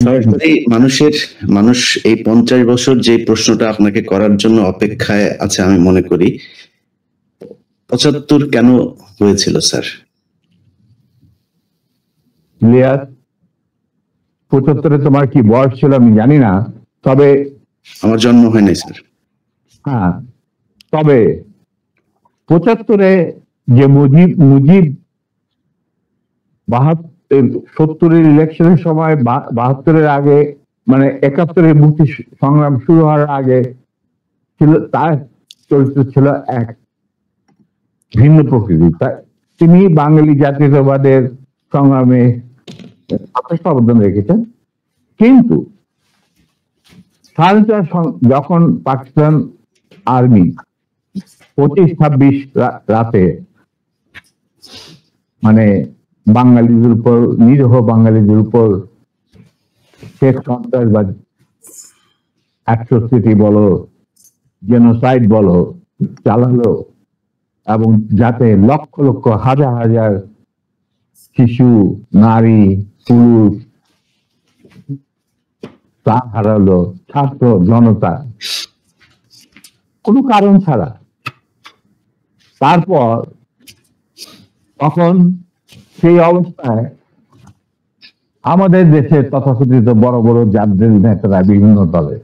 সরাসরি মানুষ এই 50 বছর যে প্রশ্নটা আপনাকে করার জন্য অপেক্ষায় আছে আমি মনে করি, 75 কেন হয়েছিল স্যার? ক্লিয়ার? 75-এ তোমার কি বয়স ছিল আমি জানি না, তবে আমার জন্ম হয় নাই স্যার। হ্যাঁ, তবে 75-এ যে মুজিব 70-এর ইলেকশনের সময় 72-এর আগে, মানে 71-এর মুক্তি সংগ্রাম শুরু হওয়ার আগে ছিল, তার চরিত্র ছিল এক ভিন্ন প্রকৃতি। তিনি বাঙালি জাতীয়তাবাদের সংগ্রামে অবদান রেখেছেন, কিন্তু যখন পাকিস্তান আর্মি 25-26 রাতে মানে বাঙালিদের উপর, নিরীহ বাঙালিদের উপর শেখ সন্ত্রাসবাদ, অ্যাট্রোসিটি বলো, জেনোসাইড বলো চালালো, এবং যাতে লক্ষ লক্ষ হাজার হাজার শিশু, নারী, পুরুষ প্রাণ হারালো, ছাত্র জনতা কোনো কারণ ছাড়া। তারপর তখন সেই অবস্থায় আমাদের দেশের তথাকথিত বড় বড় জাতীয় নেতারা বিভিন্ন দলে,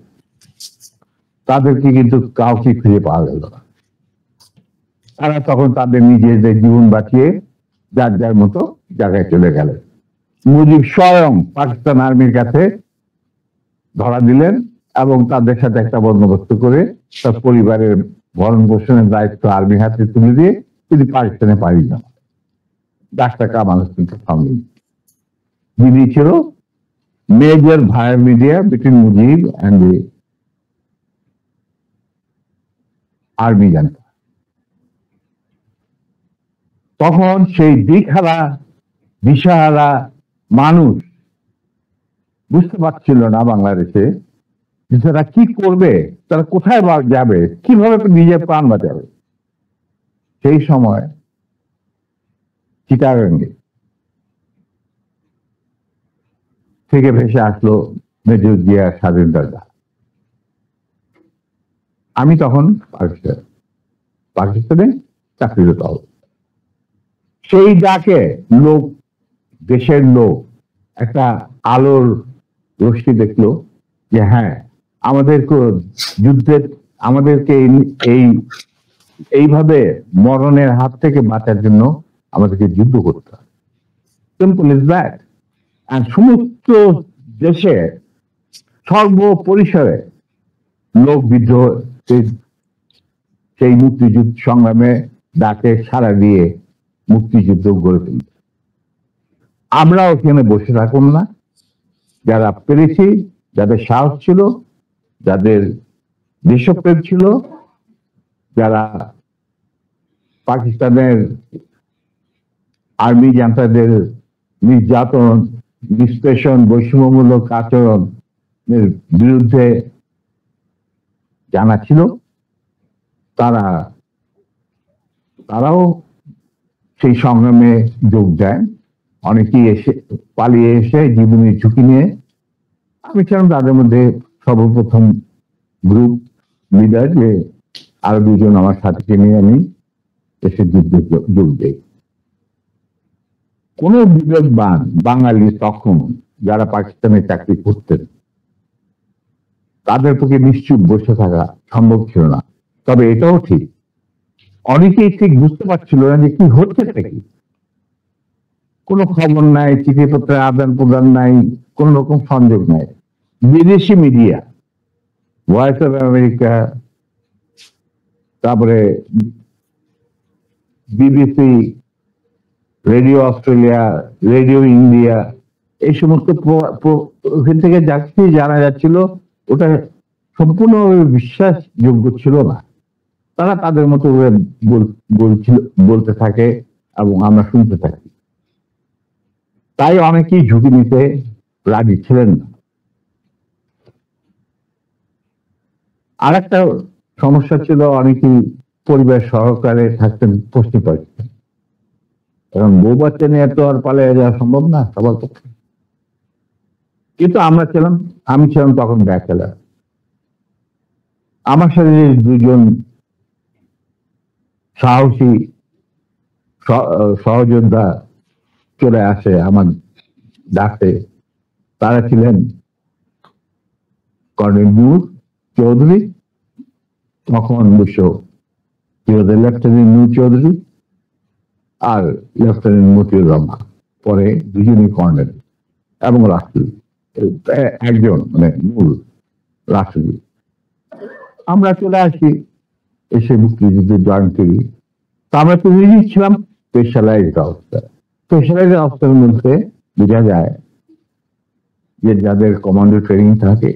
তাদেরকে কিন্তু কাউকে খুঁজে পাওয়া গেল না। তারা তখন তাদের নিজেদের জীবন বাঁচিয়ে যার যার মতো জায়গায় চলে গেলেন। মুজিব স্বয়ং পাকিস্তান আর্মির কাছে ধরা দিলেন এবং তাদের সাথে একটা বন্দোবস্ত করে তার পরিবারের ভরণ পোষণের দায়িত্ব আর্মির হাতে তুলে দিয়ে তিনি পাকিস্তানে পাড়ি যান। ডাক্তার কামাল হোসেনকে সঙ্গে, যিনি ছিল major via media between Mujib and the army জানতা। তখন সেই দিকহারা, দিশাহারা মানুষ বুঝতে পারছিল না বাংলাদেশে যে তারা কি করবে, তারা কোথায় যাবে, কিভাবে নিজের প্রাণ বাঁচাবে। সেই সময় চিটাগাঙ্গে থেকে ভেসে আসলো মেজর জিয়া স্বাধীনতার ডাক। আমি তখন পাকিস্তানে চাকরিরত হব। সেই ডাকে লোক, দেশের লোক একটা আলোর রশ্মি দেখলো যে হ্যাঁ, আমাদেরকে যুদ্ধের, আমাদেরকে এইভাবে মরণের হাত থেকে বাঁচার জন্য আমাদেরকে যুদ্ধ করতে হবে। Simple is that. আর সমস্ত দেশে সর্বপরিসরে লোক বিদ্রোহ, সেই মুক্তিযুদ্ধ সংগ্রামে ডাকে সাড়া দিয়ে মুক্তিযুদ্ধ গড়ে তুলবে। আমরাও এখানে বসে থাকুন না, যারা পেরেছি, যাদের সাহস ছিল, যাদের দেশপ্রেম ছিল, যারা পাকিস্তানের আর্মি জান্তাদের নির্যাতন, নিষ্পেষণ, বৈষম্যমূলক আচরণের বিরুদ্ধে জানা ছিল, তারাও সেই সংগ্রামে যোগ দেয়। অনেকেই পালিয়ে এসে জীবনের ঝুঁকি নিয়ে, আমি ছিলাম তাদের মধ্যে সর্বপ্রথম গ্রুপ লিডার, যে আরো দুজন আমার সাথীকে নিয়ে আমি এসে যুদ্ধে যোগ দেই। কোন বিবেকবান বাঙালি তখন যারা পাকিস্তানে চাকরি করতেন, তাদের পক্ষে নিশ্চুপ বসে থাকা সম্ভব ছিল না। তবে এটাও ঠিক, অনেকেই ঠিক বুঝতে পারছিল না যে কি হচ্ছে কি। কোনো খবর নাই, চিঠিপত্রের আদান প্রদান নাই, কোন রকম সংযোগ নাই। বিদেশি মিডিয়া, ভয়েস অফ আমেরিকা, তারপরে BBC, radio Australia, radio India, এই সমস্ত ওখান থেকে যাচ্ছি জানা যাচ্ছিল, ওটা সম্পূর্ণ বিশ্বাসযোগ্য ছিল না। তারা তাদের মতো বলতে থাকে এবং আমরা শুনতে থাকি। তাই অনেকেই ঝুঁকি নিতে রাজি ছিলেন না। আর একটা সমস্যা ছিল, অনেকেই পরিবার সহকারে থাকতেন পশ্চিম পাকিস্তান, কারণ বউ বাচ্চা নিয়ে তো আর পালিয়ে যাওয়া সম্ভব না সবার পক্ষে। কিন্তু আমি ছিলাম তখন ব্যাচেলার। আমার সাথে যে দুজন সাহসী সহযোদ্ধা চলে আসে আমার ডাকে, তারা ছিলেন কর্নেল নূর চৌধুরী, তখন লেফটেন্যান্ট নূর চৌধুরী আর লেফটেন্যান্ট মতিউর রহমান, পরে দুজনই কর্নেল এবং রাষ্ট্রপতি, একজন মানে মূল রাষ্ট্রপতি। আমরা চলে আসি, এসে মুক্তিযুদ্ধে জয়েন করি। তো আমরা তো নিজেই ছিলাম স্পেশালাইজড অফিসার। স্পেশালাইজড অফিসারের মধ্যে বোঝা যায় যে যাদের কমান্ডো ট্রেনিং থাকে,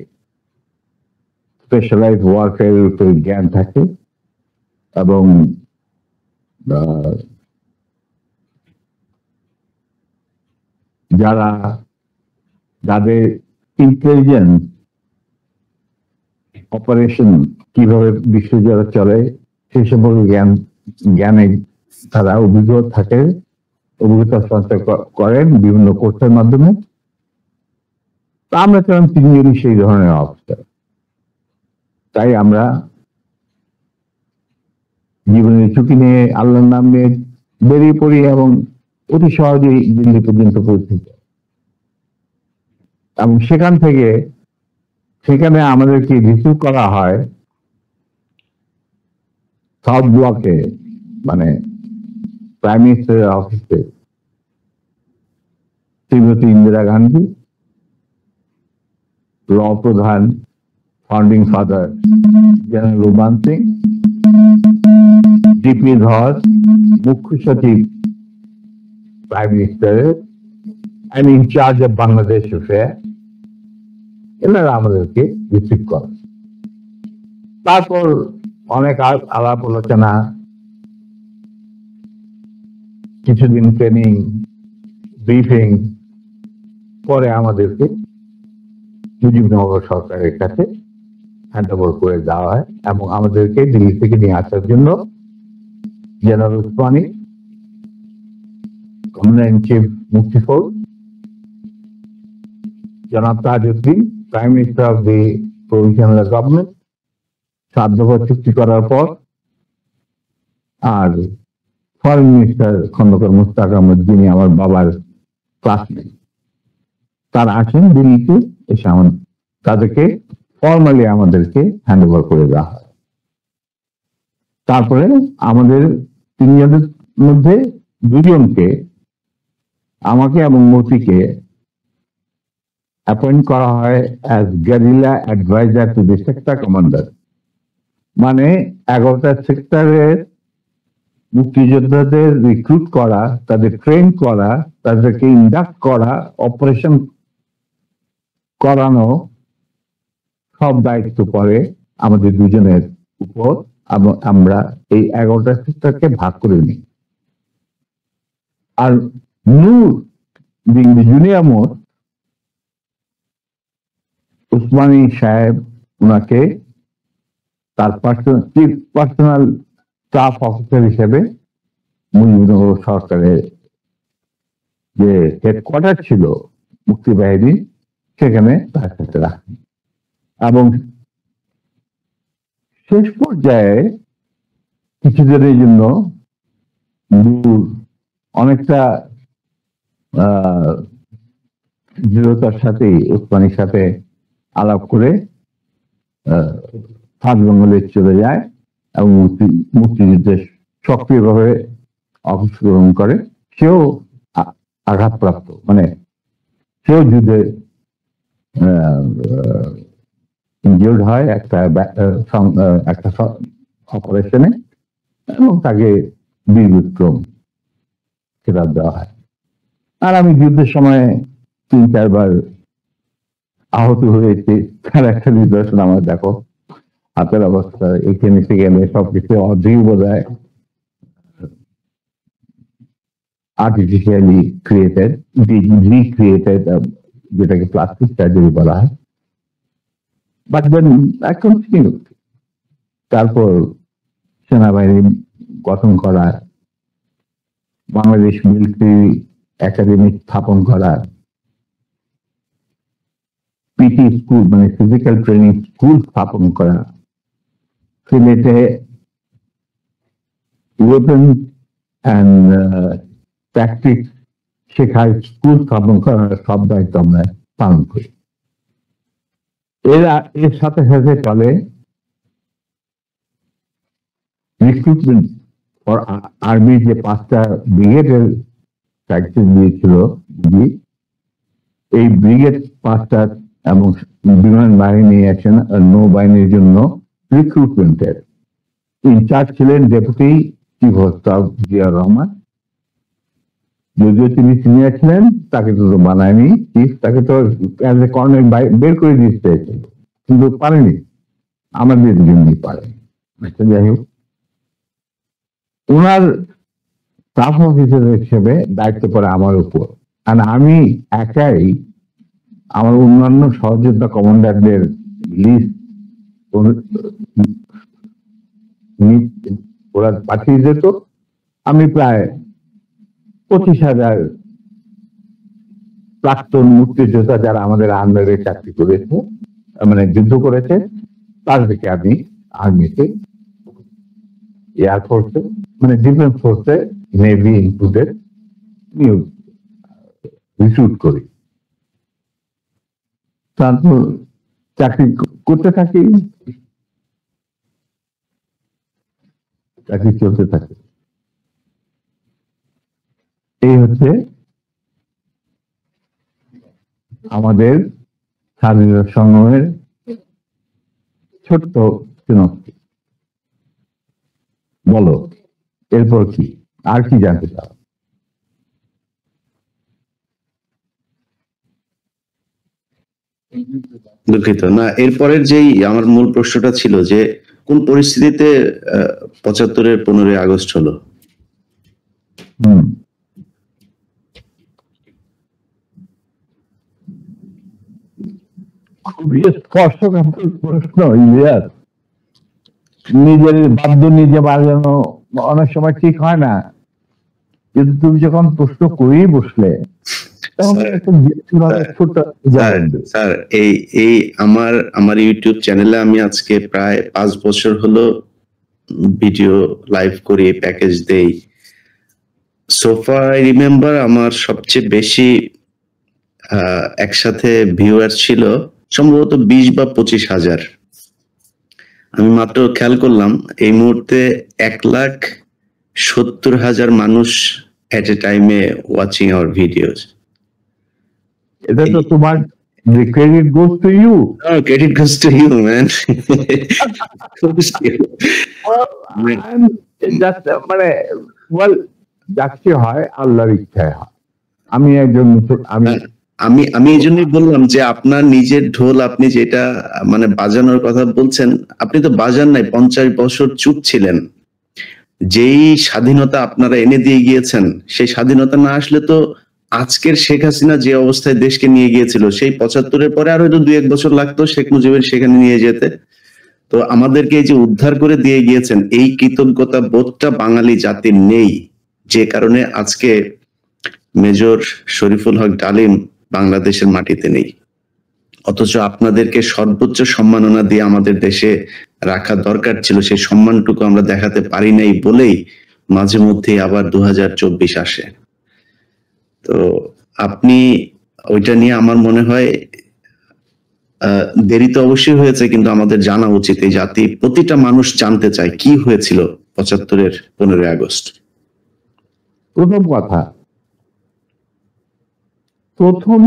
স্পেশালাইজড ওয়ারফেয়ারের উপর জ্ঞান থাকে, এবং যাদের ইন্টেলিজেন্স অপারেশন কিভাবে বিশ্বজুড়ে চলে সেই সম্পর্কে জ্ঞানে তারা অভিজ্ঞতা সঞ্চয় করেন বিভিন্ন কোর্সের মাধ্যমে। আমরা ছিলাম তিনজনই সেই ধরনের অফিসার। তাই আমরা জীবনের ঝুঁকি নিয়ে আল্লাহর নাম নিয়ে বেরিয়ে পড়ি এবং অতি সহজেই দিল্লি পর্যন্ত পৌঁছে যায়। এবং সেখানে আমাদেরকে রিসিভ করা হয় সাউথ ব্লকে, মানে প্রাইম মিনিস্টারের অফিসে শ্রীমতী ইন্দিরা গান্ধী, ল প্রধান founding father general Ruman Singh, DP ধর মুখ্য সচিব প্রাইম মিনিস্টারের and in charge of Bangladesh affair, এনারা আমাদেরকে রিসিভ করে। তারপর অনেক আলাপ আলোচনা, কিছুদিন ট্রেনিং, ব্রিফিং, পরে আমাদেরকে মুজিবনগর সরকারের কাছে হ্যান্ড ওভার করে দেওয়া হয় এবং আমাদেরকে দিল্লি থেকে নিয়ে আসার জন্য general Osmani, commander in chief মুফতি ফৌজ, জনাব Tajuddin, prime minister of the provisional government, 7 দফা চুক্তি করার পর, আর ফরেন মিনিস্টার খন্দকার মুশতাক আহমদ, যিনি আমার বাবার ক্লাসমেট, তারা আসেন দিল্লিতে, এসে তাদেরকে ফর্মালি আমাদেরকে হ্যান্ড ওভার করে দেওয়া হয়। তারপরে আমাদের তিনজনের মধ্যে দুজনকে, আমাকে এবং মতিকে, অ্যাপয়েন্ট করা হয় as guerrilla adviser to the sector commander. মানে 11টা সেক্টরের মুক্তিযোদ্ধাদের রিক্রুট করা, তাদের ট্রেন করা, তাদেরকে ইন্ডাক্ট করা, অপারেশন করানো, সব দায়িত্ব পড়ে আমাদের দুজনের উপর। আমরা এই 11টা সেক্টরকে ভাগ করে নিই। আর Noor being the junior most, Osmani সাহেব ওনাকে তার পার্সোনাল স্টাফ অফিসার হিসেবে মুজিবনগর সরকারের যে হেডকোয়ার্টার ছিল মুক্তিবাহিনী, সেখানে তার সাথে রাখেন। এবং শেষ পর্যায়ে কিছুদিনের জন্য অনেকটা দৃঢ়তার সাথে উসমানীর সাথে আলাপ করে সাত বেঙ্গলে চলে যায় এবং মুক্তিযুদ্ধে সক্রিয়ভাবে অংশগ্রহণ করে। সেও আঘাতপ্রাপ্ত, মানে সেও যুদ্ধে ইনজিওর্ড হয় একটা অপারেশনে, এবং তাকে বীর বিক্রম খেতাব দেওয়া হয়। আর আমি যুদ্ধের সময় 3-4 বার আহত হয়েছে, তার একটা নিদর্শন আমার দেখো, হাতের অবস্থা এখানে সেখানে সবকিছু অর্ধেক বোধ হয় আর্টিফিশিয়ালি ক্রিয়েটেড, রিক্রিয়েটেড, যেটাকে প্লাস্টিক সার্জারি বলা হয়। But then I continue. তারপর সেনাবাহিনী গঠন করা, বাংলাদেশ মিলিটারি একাডেমি স্থাপন করা, পিটি স্কুল মানে ফিজিক্যাল ট্রেনিং স্কুল স্থাপন করা, সিলেটে ওয়েপন অ্যান্ড ট্যাকটিক্স শেখার স্কুল স্থাপন করার সব দায়িত্ব আমরা পালন করি। এর সাথে সাথে চলে রিক্রুটমেন্ট ফর আর্মি, যে 5টা ব্রিগেডের দায়িত্ব দিয়েছিল, এই ব্রিগেড 5টা এবং বিমান বাহিনী আছেন নৌবাহিনীর জন্য রিক্রুটমেন্টের ইনচার্জ ছিলেন deputy chief of staff Ziaur Rahman. যদিও তিনি সিনিয়র ছিলেন, তাকে তো বানায়নি চিফ, তাকে তো অ্যাজ এ কর্নেল বের করে দিতে কিন্তু পারেনি, আমাদের জন্যই পারে। যাই হোক, ওনার স্টাফ অফিসার হিসেবে দায়িত্ব পড়ে আমার উপর, আর আমি একাই আমার অন্যান্য সহযোদ্ধা কমান্ডারদের লিস্ট ওরা পাঠিয়ে যেত। আমি প্রায় 25,000 প্রাক্তন মুক্তিযোদ্ধা যারা আমাদের আন্ডারে চাকরি করেছে, মানে যুদ্ধ করেছে, তাদেরকে আমি আর্মিতে, এয়ারফোর্সে, মানে ডিফেন্স ফোর্সে, নেভি ইনক্লুডেড নিয়োগ রিক্রুট করি। তারপর চাকরি করতে থাকি, চাকরি চলতে থাকে। এই হচ্ছে আমাদের স্বাধীনতা সংগ্রামের ছোট্ট সিনপসিস। বলো এরপর কি, আর কি জানতে চাও? দুঃখিত না, এরপরের যেই আমার মূল প্রশ্নটা ছিল যে কোন পরিস্থিতিতে 75-এর 15ই আগস্ট হলো? খুবই স্পর্শকাতর প্রশ্ন ইলিয়াস। নিজের বাদ্য নিজে বাজানো অনেক সময় ঠিক হয় না, কিন্তু তুমি যখন প্রশ্ন করেই বসলে স্যার, এই আমার ইউটিউব চ্যানেলে আমি আজকে প্রায় 5 বছর হলো ভিডিও লাইভ করি, প্যাকেজ দেই। সোফা আই রিমেম্বার আমার সবচেয়ে বেশি একসাথে ভিউয়ার ছিল সম্ভবত 20 বা 25,000। আমি মাত্র খেয়াল করলাম এই মুহূর্তে 1,70,000 মানুষ এট এ টাইমে ওয়াচিং আওয়ার ভিডিওস। এটা তো তোমার, the credit goes to you. Oh, credit goes to you, man. মানে যাচ্ছে হয় আল্লাহর ইচ্ছায় হয়। আমি একজন আমি এই জন্যই বললাম যে আপনার নিজের ঢোল আপনি যেটা মানে বাজানোর কথা বলছেন, আপনি তো বাজান নাই, 50 বছর চুপ ছিলেন। যেই স্বাধীনতা আপনারা এনে দিয়ে গিয়েছেন, সেই স্বাধীনতা না আসলে তো আজকের শেখ হাসিনা যে অবস্থায় দেশকে নিয়ে গিয়েছিল, সেই 75-এর পরে আরো হয়তো 2-1 বছর লাগতো শেখ মুজিবের সেখানে নিয়ে যেতে। তো আমাদেরকে এই যে উদ্ধার করে দিয়ে গিয়েছেন, এই কৃতজ্ঞতা বোধটা বাঙালি জাতির নেই, যে কারণে আজকে মেজর শরীফুল হক ডালিম বাংলাদেশের মাটিতে নেই। অথচ আপনাদেরকে সর্বোচ্চ সম্মাননা দিয়ে আমাদের দেশে রাখা দরকার ছিল, সেই সম্মানটুকু আমরা দেখাতে পারি নাই বলেই মাঝে মধ্যে আবার 2024 আসে। তো আপনি ওইটা নিয়ে আমার মনে হয় দেরি তো অবশ্যই হয়েছে, কিন্তু আমাদের জানা উচিত। এই জাতি, প্রতিটা মানুষ জানতে চায় কি হয়েছিল 75-এর 15ই আগস্ট। প্রথম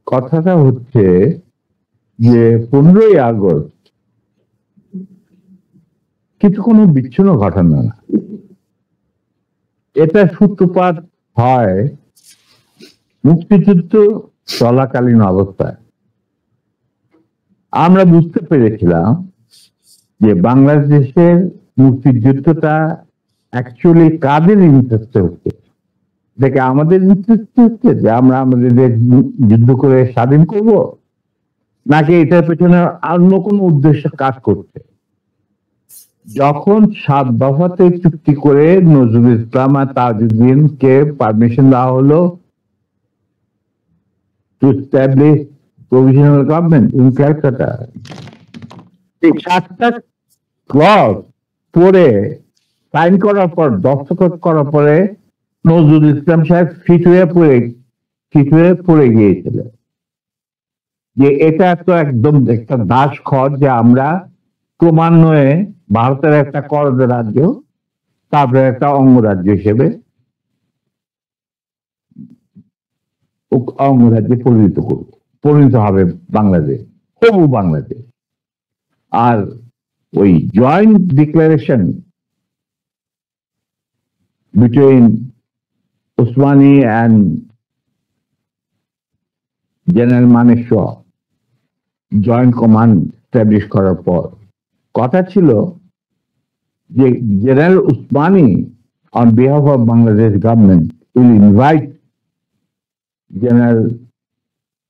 কথাটা হচ্ছে যে 15ই আগস্ট কিছু কোনো বিচ্ছিন্ন ঘটনা না, এটা সূত্রপাত হয় মুক্তিযুদ্ধ চলাকালীন অবস্থায়। আমরা বুঝতে পেরেছিলাম যে বাংলাদেশের মুক্তিযুদ্ধটা অ্যাকচুয়ালি কাদের ইন্টারেস্টে হচ্ছে, দেখে আমাদের ইন্টারেস্ট হচ্ছে যে আমরা আমাদের দেশ যুদ্ধ করে স্বাধীন করব, নাকি এটার পেছনে অন্য কোনো উদ্দেশ্য কাজ করছে। যখন 7 দফাতে চুক্তি করে নজরুল ইসলাম আর তাজউদ্দিনকে পারমিশন দেওয়া হলো to establish provisional government in Calcutta. এই 7টা ক্লজ পরে সাইন করার পর, দস্তখত করার পরে নজরুল ইসলাম সাহেব ফিট হয়ে পড়ে গিয়েছিলেন যে এটা তো একদম একটা দাস খড়, যে আমরা ক্রমান্বয়ে ভারতের একটা করদ রাজ্য, তারপরে একটা অঙ্গরাজ্য হিসেবে অঙ্গরাজ্যে পরিণত হবে বাংলাদেশ, হবু বাংলাদেশ। আর ওই joint declaration between Usmani and general Manekshaw joint command establish করার পর কথা ছিল যে general Usmani on behalf of Bangladesh government will invite General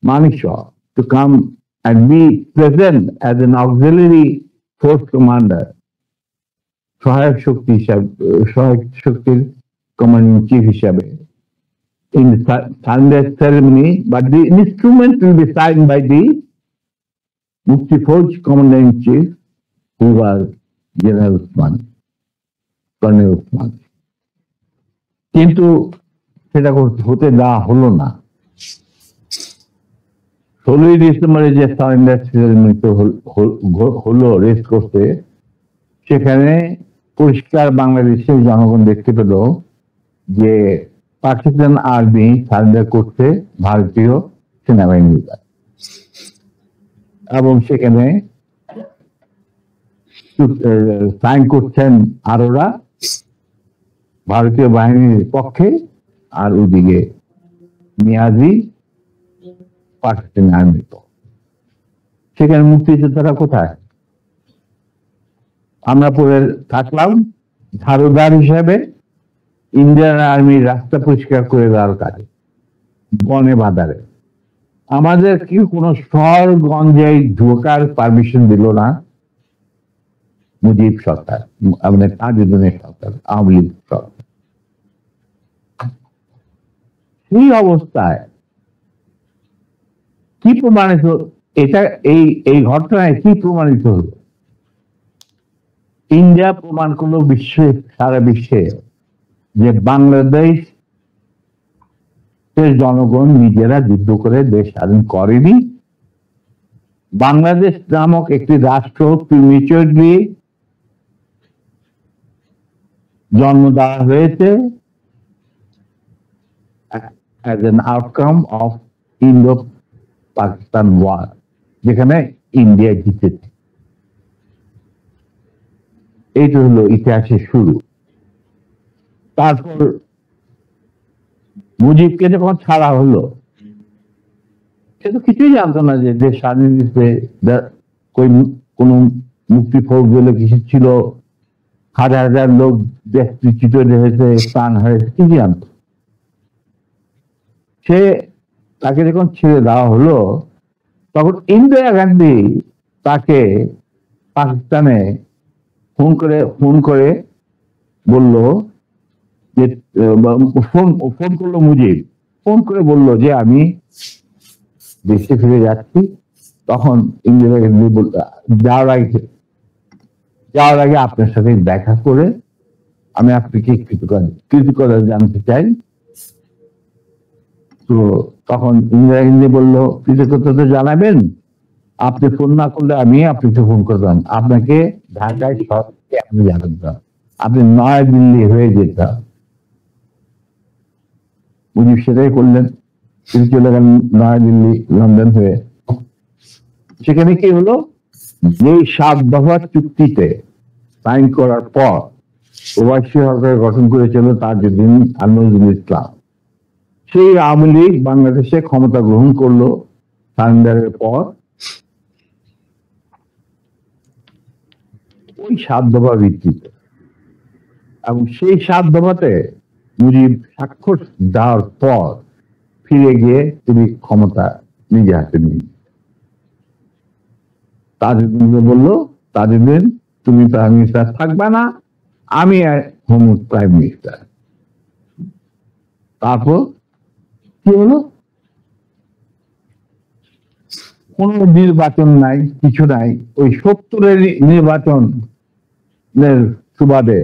Manekshaw to come and be present as an auxiliary force commander, সহায়ক শক্তির commanding chief হিসাবে in the Sunday ceremony, but the instrument will be signed by the Mufti Fauj commander-in-chief, who was General Usman, Colonel Usman. কিন্তু সেটা হতে দেওয়া হলো না। 16ই ডিসেম্বরে যে সারেন্ডার সেরেমনি হলো রেস করতে, সেখানে পরিষ্কার বাংলাদেশের জনগণ দেখতে পেল যে পাকিস্তান আর্মি সারেন্ডার করছে ভারতীয় সেনাবাহিনীর কাছে, এবং সেখানে সাইন করছেন আরোরা ভারতীয় বাহিনীর পক্ষে, আর ওদিকে নিয়াজি পাকিস্তান আর্মির পক্ষে। সেখানে মুক্তিযোদ্ধারা কোথায়? আমরা পরে থাকলাম ঝাড়ুদার হিসাবে ইন্ডিয়ান আর্মির রাস্তা পরিষ্কার করে দেওয়ার কাজে, বনে বাজারে। আমাদের কি কোনো শহরগঞ্জে ঢোকার পারমিশন দিল না মুজিব সরকার, আমাদের তাজউদ্দিনের সরকার, আওয়ামী লীগ সরকার। এই অবস্থায় কি প্রমাণিত, এটা এই ঘটনায় কি প্রমাণিত হলো? ইন্ডিয়া প্রমাণ করলো সারা বিশ্বে যে বাংলাদেশ জনগণ নিজেরা যুদ্ধ করে দেশ স্বাধীন করেনি। বাংলাদেশ নামক একটি রাষ্ট্র প্রিমেচুরলি জন্ম দেওয়া হয়েছে as an outcome of Indo-Pakistan war, যেখানে ইন্ডিয়া জিতেছে। এইটা হলো ইতিহাসের শুরু। তারপর মুজিবকে যখন ছাড়া হলো, সে তো কিছুই জানতো না যে দেশ স্বাধীন দিতে কোন মুক্তি ফৌজ বলে কিছু ছিল, হাজার হাজার লোক দেশচ্যুত হয়েছে, প্রাণ হয়েছে, কি জানতো? সে তাকে যখন ছেড়ে দেওয়া হলো, তখন ইন্দিরা গান্ধী তাকে পাকিস্তানে ফোন করে বলল যে, ফোন করলো মুজিব, ফোন করে বলল যে আমি দেশে ফিরে যাচ্ছি। তখন ইন্দিরা গান্ধী যাওয়ার আগে আপনার সাথে দেখা করে আমি আপনাকে কৃতজ্ঞতা জানতে চাই। তো তখন ইন্দিরা গান্ধী বললো, কৃতজ্ঞতা তো জানাবেন, আপনি ফোন না করলে আমি আপনাকে ফোন করতাম, আপনাকে ঢাকায় আপনি জানাতাম, আপনি নয়াদিল্লি হয়ে যেতাম। মুজিব সেটাই করলেন, তিনি চলে গেলেন নয়াদিল্লি, লন্ডন হয়ে। সেখানে কি হলো, যে 7 দফা চুক্তিতে সাইন করার পর প্রবাসী সরকার গঠন করেছিল তাজউদ্দিন আর নজরুল ইসলাম, সেই আওয়ামী লীগ বাংলাদেশে ক্ষমতা গ্রহণ করলো সারেন্ডারের পর। ওই 7 দফা ভিত্তিতে, এবং সেই 7 দফাতে মুজিব স্বাক্ষর দেওয়ার পর ফিরে গিয়ে তিনি ক্ষমতা নিজে হাতে নিন। তাজউদ্দিনকে বললো, তাজউদ্দিন তুমি প্রাইম মিনিস্টার থাকবে না, আমি হোম প্রাইম মিনিস্টার। তারপর কি হলো, কোনো নির্বাচন নাই, কিছু নাই। ওই 70-এর নির্বাচনের সুবাদে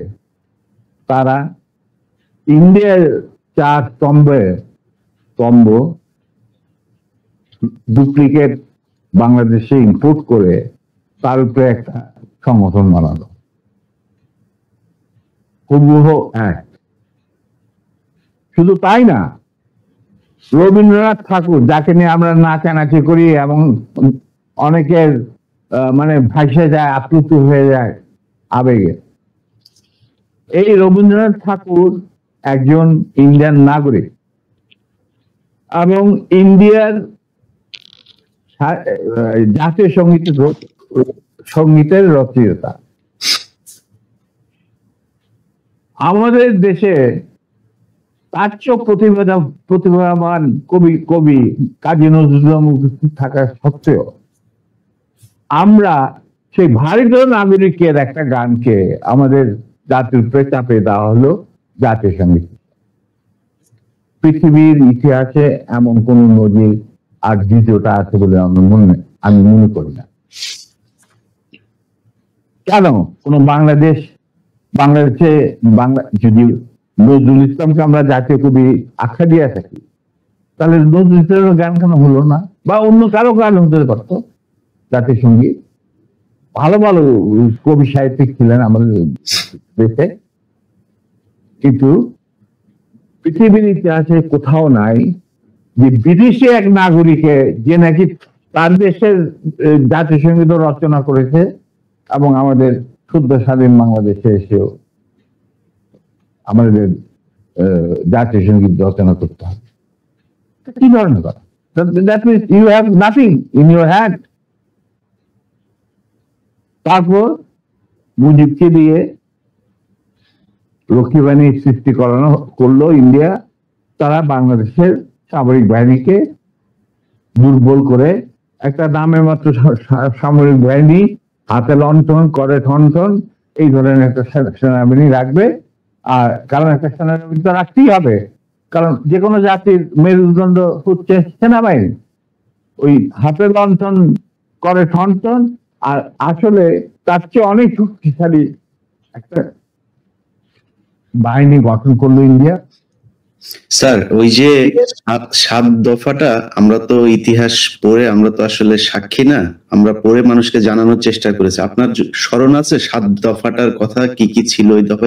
তারা ইন্ডিয়ার 4 স্তম্ভ ডুপ্লিকেট বাংলাদেশে ইম্পোর্ট করে তার উপরে একটা সংগঠন বানালো, হুবহু এক। শুধু তাই না, রবীন্দ্রনাথ ঠাকুর, যাকে নিয়ে আমরা নাচানাচি করি এবং অনেকের মানে ভাসে যায়, আপ্লুত হয়ে যায় আবেগে, এই রবীন্দ্রনাথ ঠাকুর একজন ইন্ডিয়ান নাগরিক এবং ইন্ডিয়ার জাতীয় সঙ্গীতের রচয়িতা। আমাদের দেশে তার চেয়ে প্রতিভাবান কবি কাজী নজরুল উপস্থিত থাকা সত্ত্বেও আমরা সেই ভারতীয় নাগরিকের একটা গানকে আমাদের জাতির উপরে চাপিয়ে দেওয়া হলো জাতীয় সঙ্গীত। পৃথিবীর ইতিহাসে এমন কোন নজির আর দ্বিতীয়টা আছে বলে আমি মনে করি না। কেন কোন বাংলাদেশে যদি নজরুল ইসলামকে আমরা জাতীয় কবি আখ্যা দিয়ে থাকি, তাহলে নজরুল ইসলামের গান কেন হলো না? বা অন্য কারো গান হতে পারতো জাতীয় সঙ্গীত। ভালো ভালো কবি সাহিত্যিক ছিলেন আমাদের দেশে, কিন্তু পৃথিবীর ইতিহাসে কোথাও নাই যে বিদেশি এক নাগরিকে যে নাকি তার দেশের জাতীয় সঙ্গীত রচনা করেছে এবং আমাদের শুদ্ধ স্বাধীন বাংলাদেশে এসেও আমাদের জাতীয় সঙ্গীত রচনা করতে হবে। কি ধরনের কথা? That means you have nothing in your hand. তারপর মুজিবকে দিয়ে রক্ষী বাহিনীর সৃষ্টি করলো ইন্ডিয়া। তারা বাংলাদেশের সামরিক বাহিনীকে দুর্বল করে একটা নামে মাত্র সামরিক বাহিনী, হাতে লণ্ঠন, করে ঠনঠন, এই ধরনের একটা সেনাবাহিনী রাখবে। আর কারণ একটা সেনাবাহিনী তো রাখতেই হবে, কারণ যে কোনো জাতির মেরুদণ্ড হচ্ছে সেনাবাহিনী। ওই হাতে লণ্ঠন, করে ঠনঠন, আর আসলে তার চেয়ে অনেক শক্তিশালী একটা বাহিনী গঠন করলো ইন্ডিয়া। স্যার, ওই যে 7 দফাটা, আমরা তো ইতিহাস পড়ে, আমরা তো আসলে সাক্ষী না, আমরা পড়ে মানুষকে জানানোর চেষ্টা করেছি। আপনার স্মরণ আছে 7 দফাটার কথা? কি কি ছিল ওই দফা?